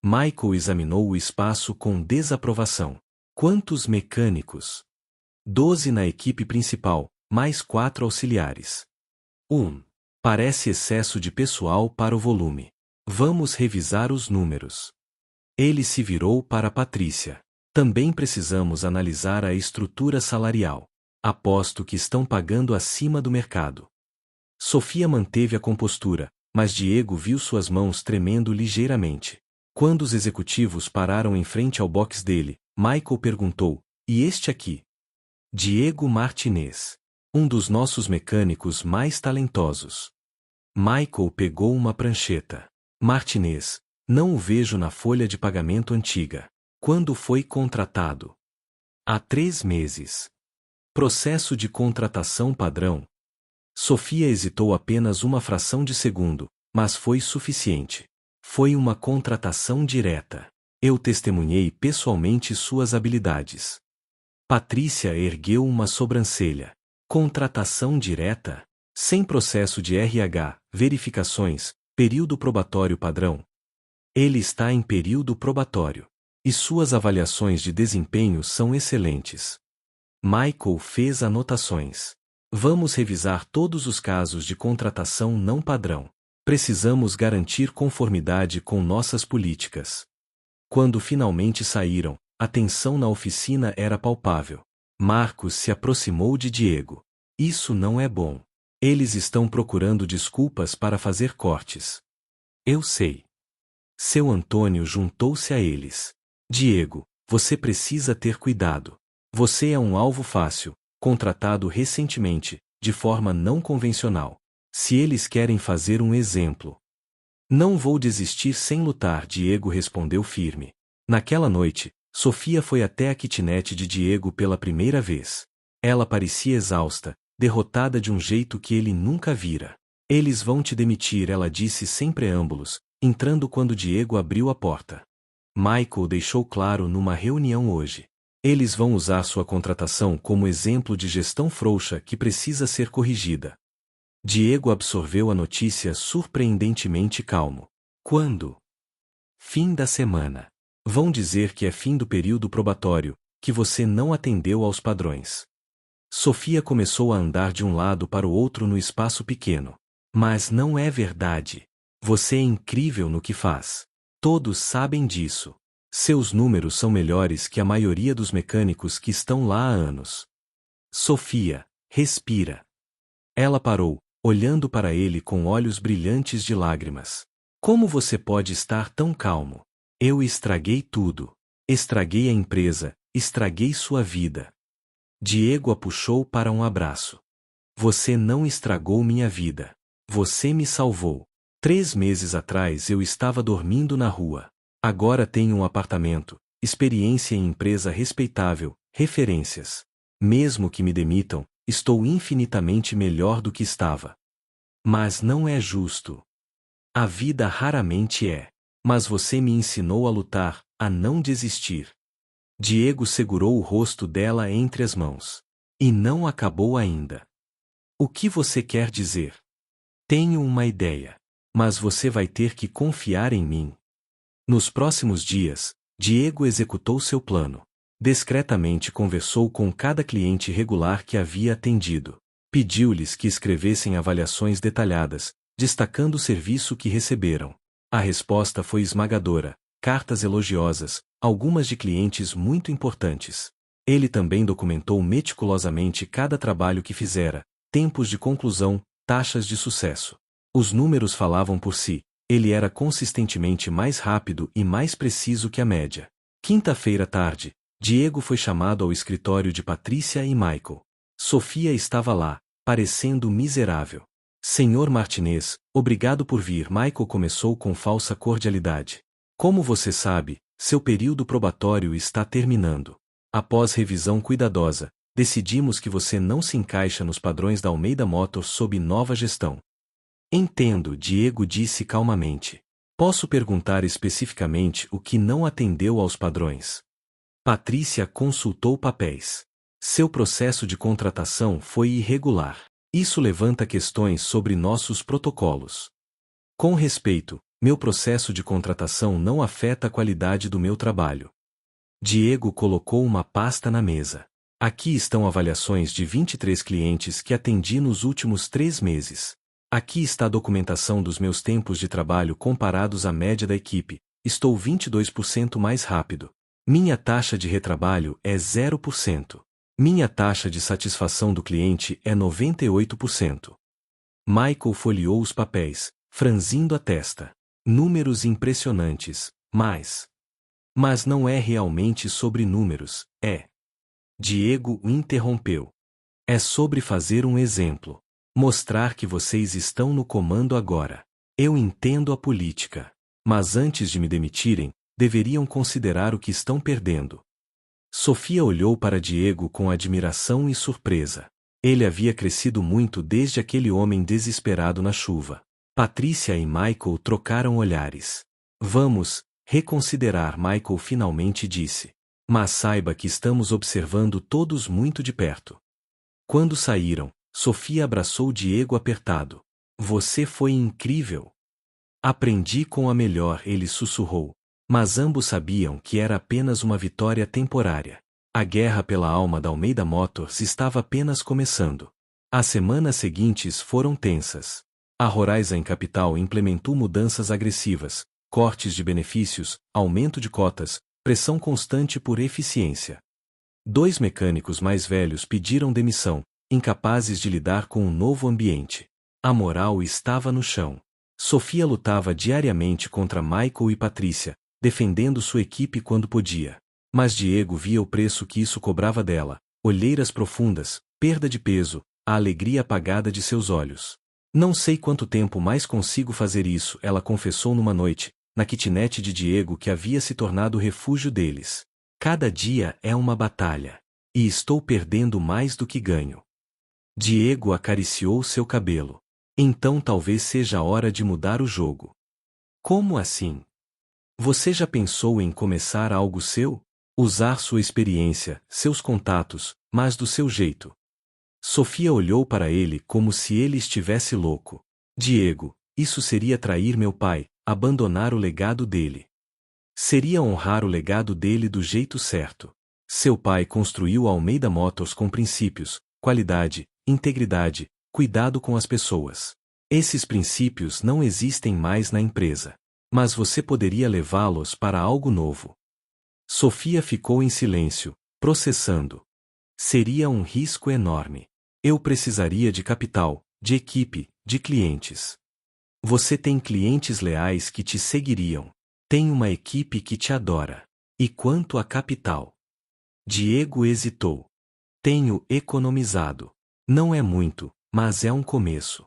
Michael examinou o espaço com desaprovação. Quantos mecânicos? 12 na equipe principal, mais 4 auxiliares. Parece excesso de pessoal para o volume. Vamos revisar os números. Ele se virou para Patrícia. Também precisamos analisar a estrutura salarial. Aposto que estão pagando acima do mercado. Sofia manteve a compostura, mas Diego viu suas mãos tremendo ligeiramente. Quando os executivos pararam em frente ao box dele, Michael perguntou, e este aqui? Diego Martinez. Um dos nossos mecânicos mais talentosos. Michael pegou uma prancheta. Martinez, não o vejo na folha de pagamento antiga. Quando foi contratado? Há 3 meses. Processo de contratação padrão. Sofia hesitou apenas uma fração de segundo, mas foi suficiente. Foi uma contratação direta. Eu testemunhei pessoalmente suas habilidades. Patrícia ergueu uma sobrancelha. Contratação direta? Sem processo de RH, verificações, período probatório padrão. Ele está em período probatório. E suas avaliações de desempenho são excelentes. Michael fez anotações. Vamos revisar todos os casos de contratação não padrão. Precisamos garantir conformidade com nossas políticas. Quando finalmente saíram, a tensão na oficina era palpável. Marcos se aproximou de Diego. Isso não é bom. Eles estão procurando desculpas para fazer cortes. Eu sei. Seu Antônio juntou-se a eles. Diego, você precisa ter cuidado. Você é um alvo fácil, contratado recentemente, de forma não convencional. Se eles querem fazer um exemplo. Não vou desistir sem lutar, Diego respondeu firme. Naquela noite, Sofia foi até a kitnet de Diego pela primeira vez. Ela parecia exausta, derrotada de um jeito que ele nunca vira. Eles vão te demitir, ela disse sem preâmbulos, entrando quando Diego abriu a porta. Michael deixou claro numa reunião hoje. Eles vão usar sua contratação como exemplo de gestão frouxa que precisa ser corrigida. Diego absorveu a notícia surpreendentemente calmo. Quando? Fim da semana. Vão dizer que é fim do período probatório, que você não atendeu aos padrões. Sofia começou a andar de um lado para o outro no espaço pequeno. Mas não é verdade. Você é incrível no que faz. Todos sabem disso. Seus números são melhores que a maioria dos mecânicos que estão lá há anos. Sofia, respira. Ela parou, olhando para ele com olhos brilhantes de lágrimas. Como você pode estar tão calmo? Eu estraguei tudo. Estraguei a empresa, estraguei sua vida. Diego a puxou para um abraço. Você não estragou minha vida. Você me salvou. 3 meses atrás eu estava dormindo na rua. Agora tenho um apartamento, experiência em empresa respeitável, referências. Mesmo que me demitam, estou infinitamente melhor do que estava. Mas não é justo. A vida raramente é. Mas você me ensinou a lutar, a não desistir. Diego segurou o rosto dela entre as mãos. E não acabou ainda. O que você quer dizer? Tenho uma ideia. Mas você vai ter que confiar em mim. Nos próximos dias, Diego executou seu plano. Discretamente conversou com cada cliente regular que havia atendido. Pediu-lhes que escrevessem avaliações detalhadas, destacando o serviço que receberam. A resposta foi esmagadora, cartas elogiosas, algumas de clientes muito importantes. Ele também documentou meticulosamente cada trabalho que fizera, tempos de conclusão, taxas de sucesso. Os números falavam por si, ele era consistentemente mais rápido e mais preciso que a média. Quinta-feira à tarde, Diego foi chamado ao escritório de Patrícia e Michael. Sofia estava lá, parecendo miserável. Senhor Martinez, obrigado por vir. Michael começou com falsa cordialidade. Como você sabe, seu período probatório está terminando. Após revisão cuidadosa, decidimos que você não se encaixa nos padrões da Almeida Motors sob nova gestão. Entendo, Diego disse calmamente. Posso perguntar especificamente o que não atendeu aos padrões? Patrícia consultou papéis. Seu processo de contratação foi irregular. Isso levanta questões sobre nossos protocolos. Com respeito, meu processo de contratação não afeta a qualidade do meu trabalho. Diego colocou uma pasta na mesa. Aqui estão avaliações de 23 clientes que atendi nos últimos 3 meses. Aqui está a documentação dos meus tempos de trabalho comparados à média da equipe. Estou 22% mais rápido. Minha taxa de retrabalho é 0%. Minha taxa de satisfação do cliente é 98%. Michael folheou os papéis, franzindo a testa. Números impressionantes, mas não é realmente sobre números, é. Diego o interrompeu. É sobre fazer um exemplo. Mostrar que vocês estão no comando agora. Eu entendo a política. Mas antes de me demitirem, deveriam considerar o que estão perdendo. Sofia olhou para Diego com admiração e surpresa. Ele havia crescido muito desde aquele homem desesperado na chuva. Patrícia e Michael trocaram olhares. Vamos reconsiderar, Michael finalmente disse. Mas saiba que estamos observando todos muito de perto. Quando saíram, Sofia abraçou Diego apertado. Você foi incrível. Aprendi com a melhor, ele sussurrou. Mas ambos sabiam que era apenas uma vitória temporária. A guerra pela alma da Almeida Motors estava apenas começando. As semanas seguintes foram tensas. A Horizon Capital implementou mudanças agressivas, cortes de benefícios, aumento de cotas, pressão constante por eficiência. 2 mecânicos mais velhos pediram demissão, incapazes de lidar com um novo ambiente. A moral estava no chão. Sofia lutava diariamente contra Michael e Patrícia, defendendo sua equipe quando podia. Mas Diego via o preço que isso cobrava dela: olheiras profundas, perda de peso, a alegria apagada de seus olhos. Não sei quanto tempo mais consigo fazer isso, ela confessou numa noite, na kitnet de Diego, que havia se tornado o refúgio deles. Cada dia é uma batalha. E estou perdendo mais do que ganho. Diego acariciou seu cabelo. Então talvez seja a hora de mudar o jogo. Como assim? Você já pensou em começar algo seu? Usar sua experiência, seus contatos, mas do seu jeito. Sofia olhou para ele como se ele estivesse louco. Diego, isso seria trair meu pai, abandonar o legado dele. Seria honrar o legado dele do jeito certo. Seu pai construiu a Almeida Motors com princípios, qualidade, integridade, cuidado com as pessoas. Esses princípios não existem mais na empresa. Mas você poderia levá-los para algo novo. Sofia ficou em silêncio, processando. Seria um risco enorme. Eu precisaria de capital, de equipe, de clientes. Você tem clientes leais que te seguiriam. Tem uma equipe que te adora. E quanto a capital? Diego hesitou. Tenho economizado. Não é muito, mas é um começo.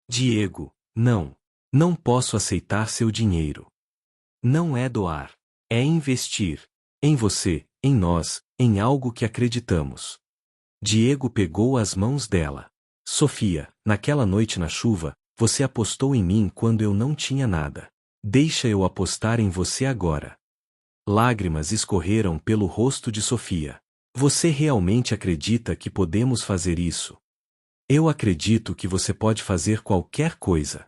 Diego, não. Não posso aceitar seu dinheiro. Não é doar. É investir. Em você, em nós, em algo que acreditamos. Diego pegou as mãos dela. Sofia, naquela noite na chuva, você apostou em mim quando eu não tinha nada. Deixa eu apostar em você agora. Lágrimas escorreram pelo rosto de Sofia. Você realmente acredita que podemos fazer isso? Eu acredito que você pode fazer qualquer coisa.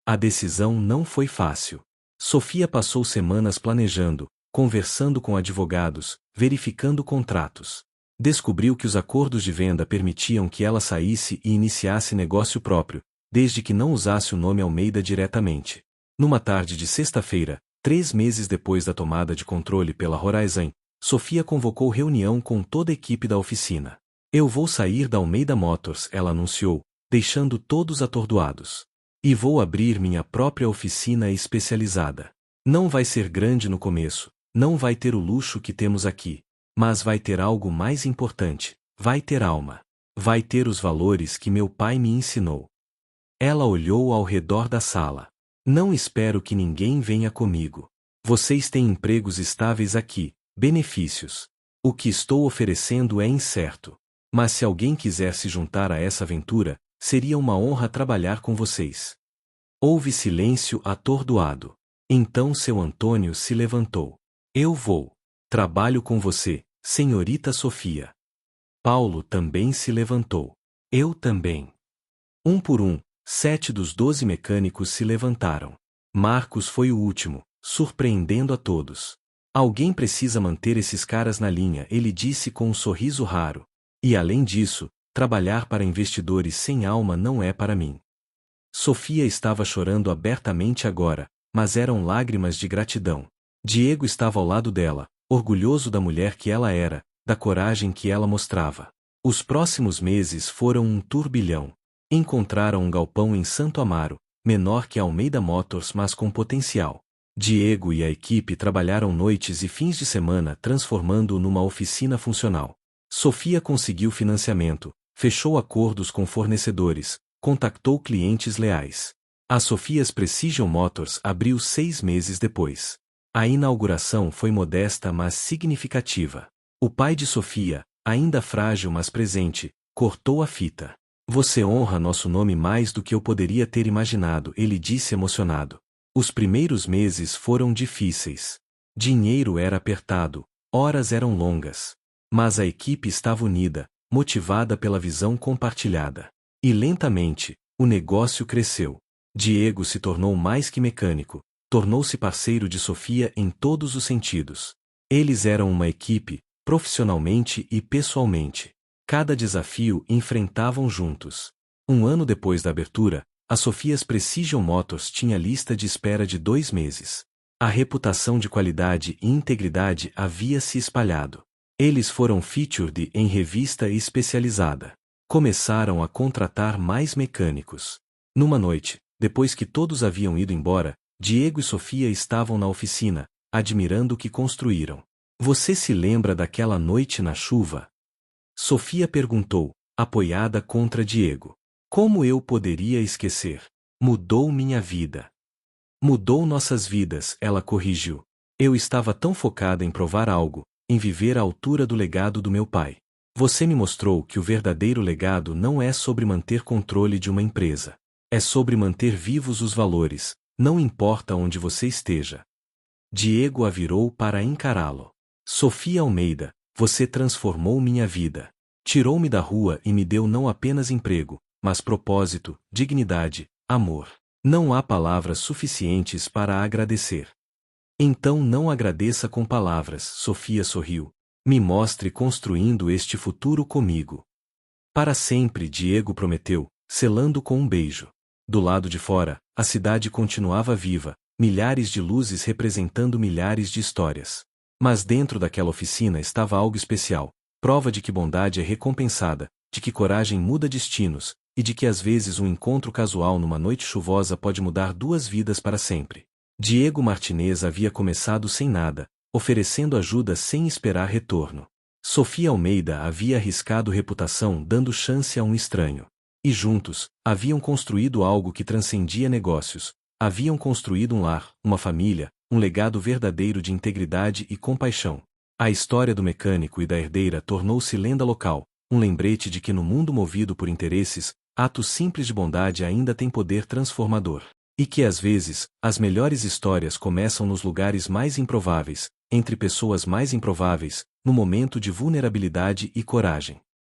A decisão não foi fácil. Sofia passou semanas planejando, conversando com advogados, verificando contratos. Descobriu que os acordos de venda permitiam que ela saísse e iniciasse negócio próprio, desde que não usasse o nome Almeida diretamente. Numa tarde de sexta-feira, 3 meses depois da tomada de controle pela Horizon, Sofia convocou reunião com toda a equipe da oficina. Eu vou sair da Almeida Motors, ela anunciou, deixando todos atordoados. E vou abrir minha própria oficina especializada. Não vai ser grande no começo, não vai ter o luxo que temos aqui, mas vai ter algo mais importante, vai ter alma. Vai ter os valores que meu pai me ensinou. Ela olhou ao redor da sala. Não espero que ninguém venha comigo. Vocês têm empregos estáveis aqui, benefícios. O que estou oferecendo é incerto. Mas se alguém quiser se juntar a essa aventura, seria uma honra trabalhar com vocês. Houve silêncio atordoado. Então seu Antônio se levantou. Eu vou. Trabalho com você, senhorita Sofia. Paulo também se levantou. Eu também. Um por um, 7 dos 12 mecânicos se levantaram. Marcos foi o último, surpreendendo a todos. Alguém precisa manter esses caras na linha, ele disse com um sorriso raro. E além disso, trabalhar para investidores sem alma não é para mim. Sofia estava chorando abertamente agora, mas eram lágrimas de gratidão. Diego estava ao lado dela, orgulhoso da mulher que ela era, da coragem que ela mostrava. Os próximos meses foram um turbilhão. Encontraram um galpão em Santo Amaro, menor que a Almeida Motors, mas com potencial. Diego e a equipe trabalharam noites e fins de semana transformando-o numa oficina funcional. Sofia conseguiu financiamento, fechou acordos com fornecedores, contactou clientes leais. A Sofia's Precision Motors abriu 6 meses depois. A inauguração foi modesta mas significativa. O pai de Sofia, ainda frágil mas presente, cortou a fita. Você honra nosso nome mais do que eu poderia ter imaginado, ele disse emocionado. Os primeiros meses foram difíceis. Dinheiro era apertado, horas eram longas. Mas a equipe estava unida, motivada pela visão compartilhada. E lentamente, o negócio cresceu. Diego se tornou mais que mecânico, tornou-se parceiro de Sofia em todos os sentidos. Eles eram uma equipe, profissionalmente e pessoalmente. Cada desafio enfrentavam juntos. Um ano depois da abertura, a Sofia's Precision Motors tinha lista de espera de 2 meses. A reputação de qualidade e integridade havia se espalhado. Eles foram featured em revista especializada. Começaram a contratar mais mecânicos. Numa noite, depois que todos haviam ido embora, Diego e Sofia estavam na oficina, admirando o que construíram. Você se lembra daquela noite na chuva? Sofia perguntou, apoiada contra Diego. Como eu poderia esquecer? Mudou minha vida. Mudou nossas vidas, ela corrigiu. Eu estava tão focada em provar algo, em viver à altura do legado do meu pai. Você me mostrou que o verdadeiro legado não é sobre manter controle de uma empresa. É sobre manter vivos os valores, não importa onde você esteja. Diego a virou para encará-lo. Sofia Almeida, você transformou minha vida. Tirou-me da rua e me deu não apenas emprego, mas propósito, dignidade, amor. Não há palavras suficientes para agradecer. Então não agradeça com palavras, Sofia sorriu. Me mostre construindo este futuro comigo. Para sempre, Diego prometeu, selando com um beijo. Do lado de fora, a cidade continuava viva, milhares de luzes representando milhares de histórias. Mas dentro daquela oficina estava algo especial, prova de que bondade é recompensada, de que coragem muda destinos, e de que às vezes um encontro casual numa noite chuvosa pode mudar duas vidas para sempre. Diego Martinez havia começado sem nada, oferecendo ajuda sem esperar retorno. Sofia Almeida havia arriscado reputação dando chance a um estranho. E juntos, haviam construído algo que transcendia negócios. Haviam construído um lar, uma família, um legado verdadeiro de integridade e compaixão. A história do mecânico e da herdeira tornou-se lenda local, um lembrete de que no mundo movido por interesses, atos simples de bondade ainda têm poder transformador. E que às vezes, as melhores histórias começam nos lugares mais improváveis, entre pessoas mais improváveis, no momento de vulnerabilidade e coragem.